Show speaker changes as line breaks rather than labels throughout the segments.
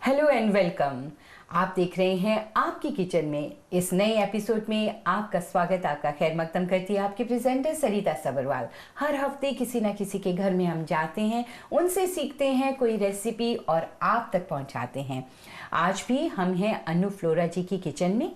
Hello and welcome. आप देख रहे हैं आपकी किचन में। इस नए एपिसोड में आपका स्वागत, आपका खैर मकदम करती है आपकी प्रेजेंटर सरिता सबरवाल। हर हफ्ते किसी ना किसी के घर में हम जाते हैं, उनसे सीखते हैं कोई रेसिपी और आप तक पहुंचाते हैं। आज भी हम हैं अनु फ्लोरा जी की किचन में।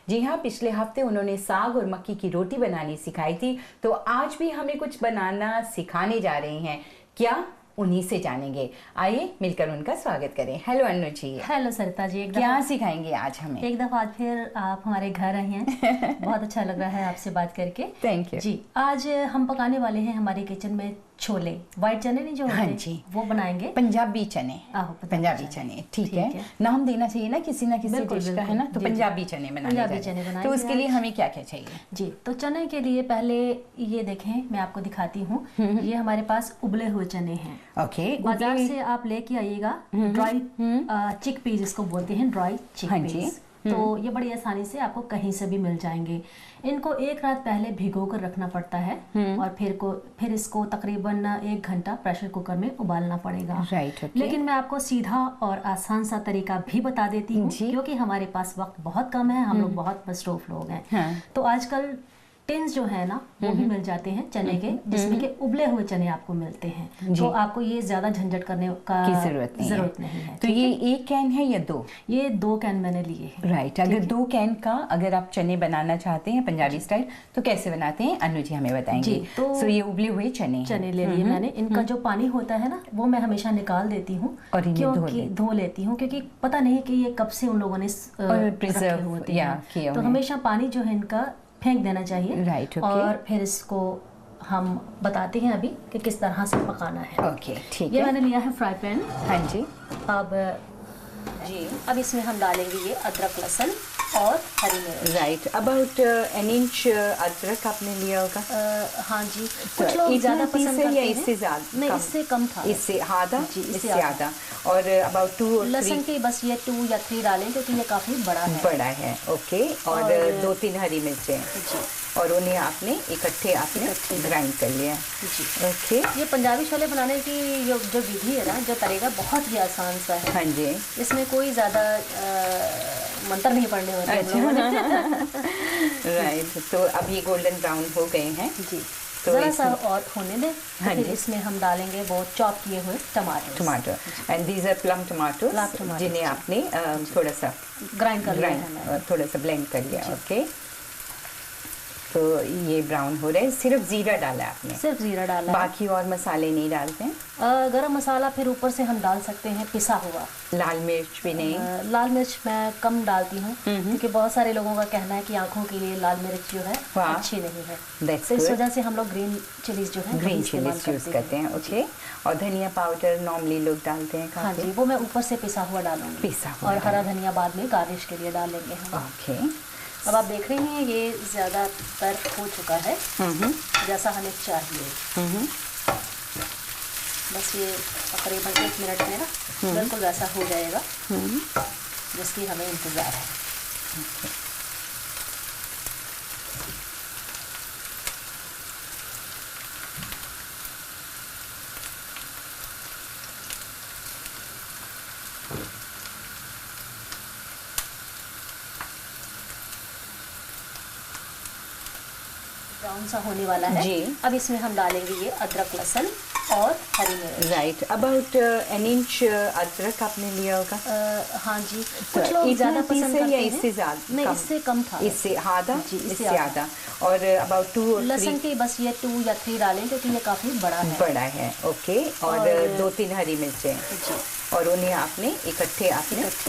जी हाँ, पिछले हफ्ते उन्होंने साग और मक्की की रोटी बनानी सिखाई थी, तो आज भी हमें कुछ बनाना सिखाने जा रहे हैं। क्या, उन्हीं से जानेंगे। आइए मिलकर उनका स्वागत करें। हेलो अनु जी।
हेलो सरिता जी।
क्या सिखाएंगे आज हमें?
एक दफा आज फिर आप हमारे घर आई हैं। बहुत अच्छा लग रहा है आपसे बात करके।
थैंक यू
जी। आज हम पकाने वाले हैं हमारे किचन में छोले, व्हाइट चने नहीं जो
हाँ
होते,
जी,
वो बनाएंगे।
पंजाबी चने। पंजाबी
चने,
चने, ठीक है। नाम देना चाहिए ना किसी डिश का, है ना? तो पंजाबी चने बनाने, तो उसके लिए हमें क्या क्या चाहिए?
जी, तो चने के लिए पहले ये देखें, मैं आपको दिखाती हूँ। ये हमारे पास उबले हुए चने हैं।
ओके,
बाजार से आप लेके आइएगा ड्राई चिक पीस, इसको बोलते हैं ड्राई चिक पीस। तो ये बड़ी आसानी से आपको कहीं से भी मिल जाएंगे। इनको एक रात पहले भिगो कर रखना पड़ता है और फिर इसको तकरीबन 1 घंटा प्रेशर कुकर में उबालना पड़ेगा। लेकिन मैं आपको सीधा और आसान सा तरीका भी बता देती हूँ, क्योंकि हमारे पास वक्त बहुत कम है, हम लोग बहुत मसरूफ लोग हैं। तो आजकल टिन्स जो है ना, वो भी मिल जाते हैं चने के, जिसमें के उबले हुए चने आपको मिलते हैं। तो आपको ये ज्यादा झंझट करने का जरूरत नहीं है।
तो ये 1 कैन है या 2?
ये 2 कैन मैंने लिए हैं।
राइट। अगर 2 कैन का अगर आप चने बनाना चाहते हैं पंजाबी स्टाइल, तो कैसे बनाते हैं अनु जी हमें बताएंगे। तो ये उबले हुए चने
ले लिए मैंने। इनका जो पानी होता है ना, वो मैं हमेशा निकाल देती हूँ और धो लेती हूँ, क्योंकि पता नहीं कि ये कब से उन लोगों ने प्रिजर्व होते हैं। तो हमेशा पानी जो है इनका फेंक देना चाहिए।
राइट।
और फिर इसको हम बताते हैं अभी कि किस तरह से पकाना है।
ओके, ठीक है।
ये मैंने लिया है फ्राई पैन।
हाँ जी।
अब इसमें हम डालेंगे ये अदरक, लहसुन और हरी मिर्च।
राइट। अबाउट an inch अदरक आपने लिया होगा?
हाँ जी। कुछ लोग ज्यादा पसंद करते हैं,
इससे ज्यादा?
नहीं, इससे कम था।
इससे आधा? इससे आधा। और अबाउट 2 और 3
लहसुन के बस ये 2 या 3 डालें, क्योंकि ये काफी बड़ा है।
ओके। और 2-3 हरी मिर्चें जी, और उन्हें आपने इकट्ठे ग्राइंड कर लिया। ओके।
ये पंजाबी छोले बनाने की जो विधि है ना, जो तरीका, बहुत ही आसान सा है।
हाँ जी।
इसमें कोई ज्यादा मंत्र नहीं पढ़ने होते।
अच्छा। राइट। तो अब ये गोल्डन ब्राउन हो गए हैं जी, तो
जरा सा और होने दें। हाँ, फिर इसमें हम डालेंगे वो चॉप किए हुए टमाटर।
And these are plum tomato, जिन्हें आपने थोड़ा सा थोड़ा सा ब्लेंड कर लिया। ओके। तो ये ब्राउन हो रहा है। सिर्फ जीरा डाला है आपने? सिर्फ जीरा डाला, बाकी और मसाले नहीं डालते हैं?
गरम मसाला फिर ऊपर से हम डाल सकते हैं, पिसा हुआ।
लाल मिर्च भी नहीं?
लाल मिर्च मैं कम डालती हूँ, क्योंकि बहुत सारे लोगों का कहना है कि आंखों के लिए लाल मिर्च जो है अच्छी नहीं है। तो इस वजह से हम लोग ग्रीन चिलीज जो है
यूज करते हैं। ओके। और धनिया पाउडर नॉर्मली लोग डालते हैं?
हाँ जी, वो मैं ऊपर से पिसा हुआ डालूंगी, और हरा धनिया बाद में गार्निश के लिए डालेंगे हम।
ओके।
अब आप देख रहे हैं ये ज़्यादातर हो चुका है, जैसा हमें चाहिए। बस ये तकरीबन 1 मिनट में ना बिल्कुल वैसा हो जाएगा जिसकी हमें इंतज़ार है। ब्राउन सा होने वाला है जी। अब इसमें हम डालेंगे ये अदरक, लहसुन और हरी मिर्च।
राइट। अबाउट an inch अदरक आपने लिया होगा?
हाँ जी। कुछ लोग ज्यादा पसंद करते हैं,
इससे ज्यादा?
नहीं, इससे कम था।
इससे आधा? इससे आधा। और अबाउट 2 और 3
लहसुन के बस ये 2 या 3 डालें, क्योंकि ये काफी बड़ा है।
ओके। और 2-3 हरी मिर्चें जी, और उन्हें आपने इकट्ठे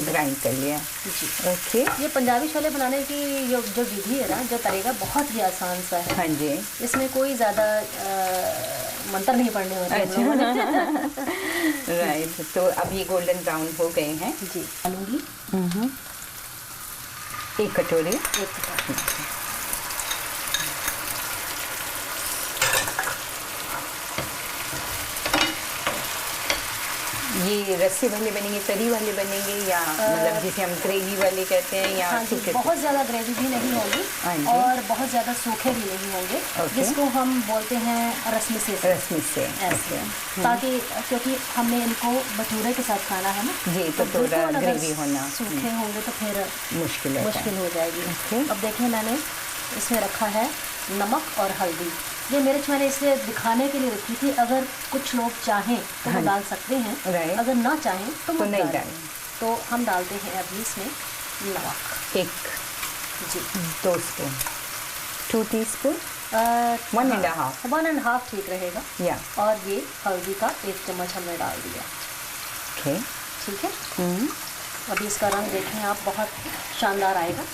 ग्राइंड कर लिया जी। ओके।
ये पंजाबी छोले बनाने की जो विधि है ना, जो तरीका, बहुत ही आसान सा है।
हाँ जी।
इसमें कोई ज्यादा मंत्र नहीं पढ़ने होते।
अच्छा। राइट। तो अब ये गोल्डन ब्राउन हो गए हैं
जी। डालूंगी
1 कटोरी। ये ये रस्से वाले बनेंगे, तरी वाले बनेंगे, या मतलब जिसे हम ग्रेवी वाले कहते हैं, या
हाँ जी, बहुत ज़्यादा ग्रेवी भी नहीं होगी और बहुत ज़्यादा सूखे भी नहीं होंगे, जिसको हम बोलते हैं रसमिसे।
रसमिसे
ऐसे, ताकि क्योंकि हमने इनको भटूरे के साथ खाना है ना
जी, तो थोड़ा ग्रेवी होना,
सूखे होंगे तो फिर
मुश्किल
हो जाएगी। अब देखिए मैंने इसमें रखा है नमक और हल्दी। ये मिर्च मैंने इसलिए दिखाने के लिए रखी थी, अगर कुछ लोग चाहें तो वो डाल सकते हैं, अगर ना चाहें तो मत
नहीं
डालें। तो हम डालते हैं अभी इसमें नमक
2 स्पून, 2 टीस्पून,
1.5 ठीक रहेगा,
या
और ये हल्दी का 1 चम्मच हमने डाल दिया। ठीक है। अभी इसका रंग देखें आप, बहुत शानदार आएगा।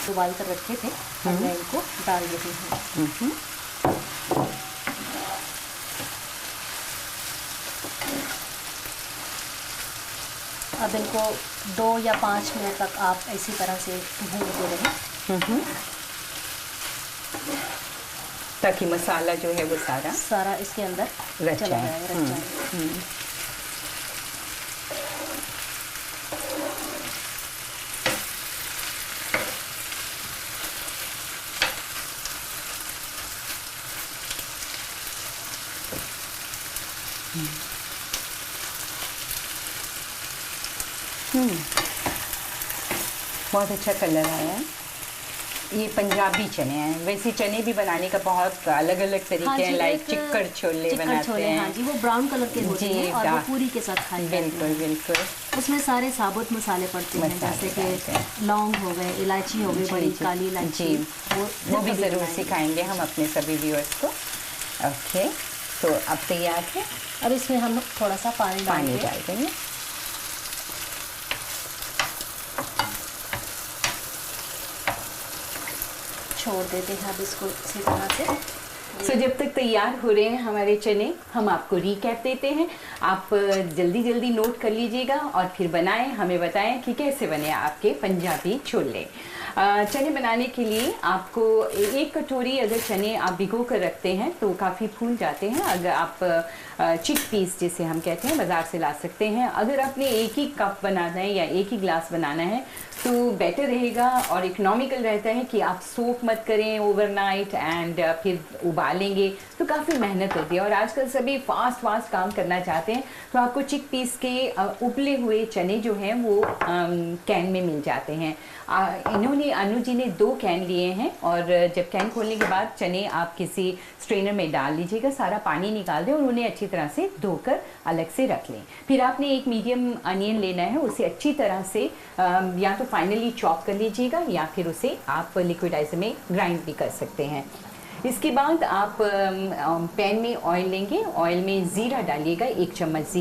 उबाल कर रखे थे, मैं इनको डाल देती हूँ। अब इनको 2 या 5 मिनट तक आप इसी तरह से भूनते रहें,
ताकि मसाला जो है वो सारा
इसके अंदर
रच
जाए।
बहुत अच्छा कलर आया है। ये पंजाबी चने हैं, वैसे चने भी बनाने का बहुत अलग अलग तरीके हैं, लाइक चिक्कड़ छोले बनाते हैं।
हाँ जी, वो ब्राउन कलर के होते हैं और वो पूरी के साथ खाए जाते हैं।
बिल्कुल बिल्कुल।
उसमें सारे साबुत मसाले पड़ते हैं, जैसे कि लौंग हो गए, इलायची हो गई, बड़ी काली इलायची,
वो भी ज़रूर सिखाएंगे हम अपने सभी व्यूअर्स को। ओके, तो अब तैयार है।
अब इसमें हम थोड़ा सा पानी
डाल देंगे।
छोड़ देते हैं अब इसको इसी तरह से।
जब तक तैयार हो रहे हैं हमारे चने, हम आपको रिकैप देते हैं। आप जल्दी जल्दी नोट कर लीजिएगा और फिर बनाएं, हमें बताएं कि कैसे बने आपके पंजाबी छोले। चने बनाने के लिए आपको 1 कटोरी अगर चने आप भिगो कर रखते हैं तो काफ़ी फूल जाते हैं। अगर आप चिक पीस जिसे हम कहते हैं बाज़ार से ला सकते हैं। अगर आपने 1 ही कप बनाना है या 1 ही ग्लास बनाना है तो बेटर रहेगा और इकोनॉमिकल रहता है कि आप सोक मत करें ओवरनाइट एंड फिर उबालेंगे तो काफ़ी मेहनत होती है। और आजकल सभी फास्ट काम करना चाहते हैं, तो आपको चिक पीस के उबले हुए चने जो हैं वो कैन में मिल जाते हैं। अनु जी ने 2 कैन लिए हैं और जब कैन खोलने के बाद चने आप किसी स्ट्रेनर में डाल लीजिएगा, सारा पानी निकाल दें और उन्हें अच्छी तरह से धोकर अलग से रख लें। फिर आपने 1 मीडियम अनियन लेना है, उसे अच्छी तरह से या तो फाइनली चॉप कर लीजिएगा या फिर उसे आप लिक्विडाइजर में ग्राइंड भी कर सकते हैं। इसके बाद आप पैन में ऑयल लेंगे, ऑयल में ज़ीरा डालिएगा, 1 चम्मच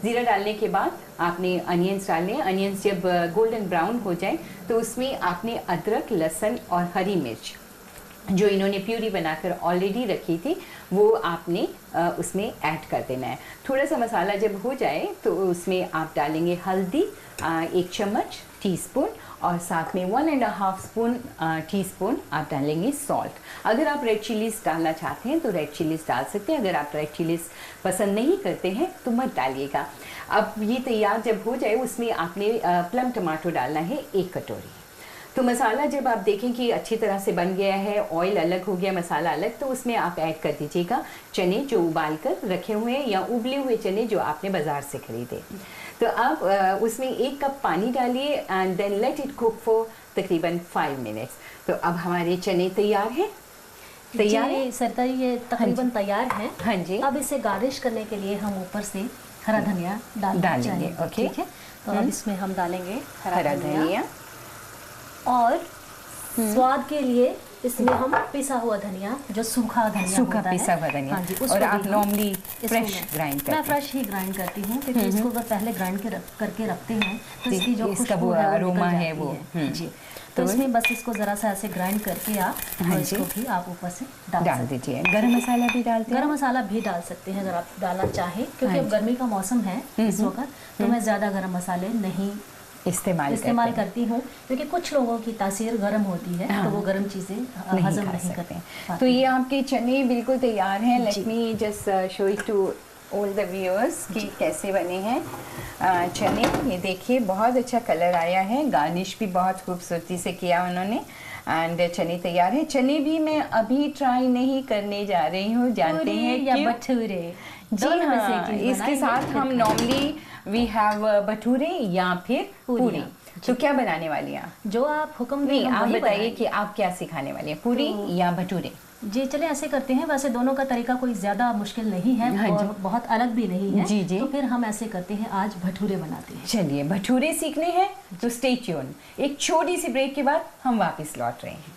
ज़ीरा डालने के बाद आपने अनियंस डालने हैं। अनियंस जब गोल्डन ब्राउन हो जाए तो उसमें आपने अदरक, लहसुन और हरी मिर्च जो इन्होंने प्यूरी बनाकर ऑलरेडी रखी थी वो आपने उसमें ऐड कर देना है। थोड़ा सा मसाला जब हो जाए तो उसमें आप डालेंगे हल्दी 1 चम्मच टीस्पून और साथ में 1.5 टीस्पून आप डालेंगे सॉल्ट। अगर आप रेड चिलीज़ डालना चाहते हैं तो रेड चिलीज़ डाल सकते हैं, अगर आप रेड चिलीज़ पसंद नहीं करते हैं तो मत डालिएगा। अब ये तैयार जब हो जाए उसमें आपने प्लम टमाटो डालना है 1 कटोरी। तो मसाला जब आप देखें कि अच्छी तरह से बन गया है, ऑयल अलग हो गया, मसाला अलग, तो उसमें आप ऐड कर दीजिएगा चने जो उबाल कर रखे हुए हैं या उबले हुए चने जो आपने बाज़ार से खरीदे। तो आप उसमें 1 कप पानी डालिए and then let it cook for तकरीबन 5 मिनट्स। तो अब हमारे चने तैयार हैं।
तैयार है सरता, ये तकरीबन तैयार है।
हाँ जी।
अब इसे गार्निश करने के लिए हम ऊपर से हरा धनिया डालेंगे।
ओके,
ठीक है। तो अब इसमें हम डालेंगे
हरा धनिया
और स्वाद के लिए इसमें हम पिसा हुआ धनिया, जो सूखा
पिसा हुआ धनिया।
हाँ जी,
और आप नॉर्मली फ्रेश ग्राइंड करते हैं?
मैं फ्रेश ही ग्राइंड करती हूँ क्योंकि इसको अगर पहले ग्राइंड करके रखते हैं तो इसकी जो खुशबू है, अरोमा है वो जी। तो इसमें बस इसको ज़रा सा ऐसे ग्राइंड करके आप इसको भी आप ऊपर से डाल
दीजिए। गरम मसाला भी डालते हैं?
गरम मसाला भी डाल सकते हैं अगर आप डालना चाहें, क्योंकि अब गर्मी का मौसम है इस वक्त, तो मैं ज़्यादा गरम मसाले नहीं
इस्तेमाल
करती हूँ, क्योंकि कुछ लोगों की तासीर गर्म होती है। हाँ। तो वो गर्म चीज़ें हजम नहीं करते।
तो ये आपके चने बिल्कुल तैयार हैं। Let me just show it to all the viewers कि कैसे बने हैं चने। ये देखिए बहुत अच्छा कलर आया है, गार्निश भी बहुत खूबसूरती से किया उन्होंने एंड चने तैयार हैं। चने भी मैं अभी ट्राई नहीं करने जा रही हूँ, जानते हैं
या भटूरे।
जी हाँ, इसके साथ हम नॉर्मली वी हैव भटूरे या फिर पूरी। तो क्या बनाने वाली हैं?
जो आप हुक्म दें।
नहीं, आप बताइए कि आप क्या सिखाने वाली हैं, पूरी या भटूरे?
जी चले ऐसे करते हैं। वैसे दोनों का तरीका कोई ज़्यादा मुश्किल नहीं है। हाँ, और बहुत अलग भी नहीं है।
जी जी।
तो फिर हम ऐसे करते हैं, आज भटूरे बनाते हैं।
चलिए भटूरे सीखने हैं तो स्टे ट्यून। एक छोटी सी ब्रेक के बाद हम वापस लौट रहे हैं।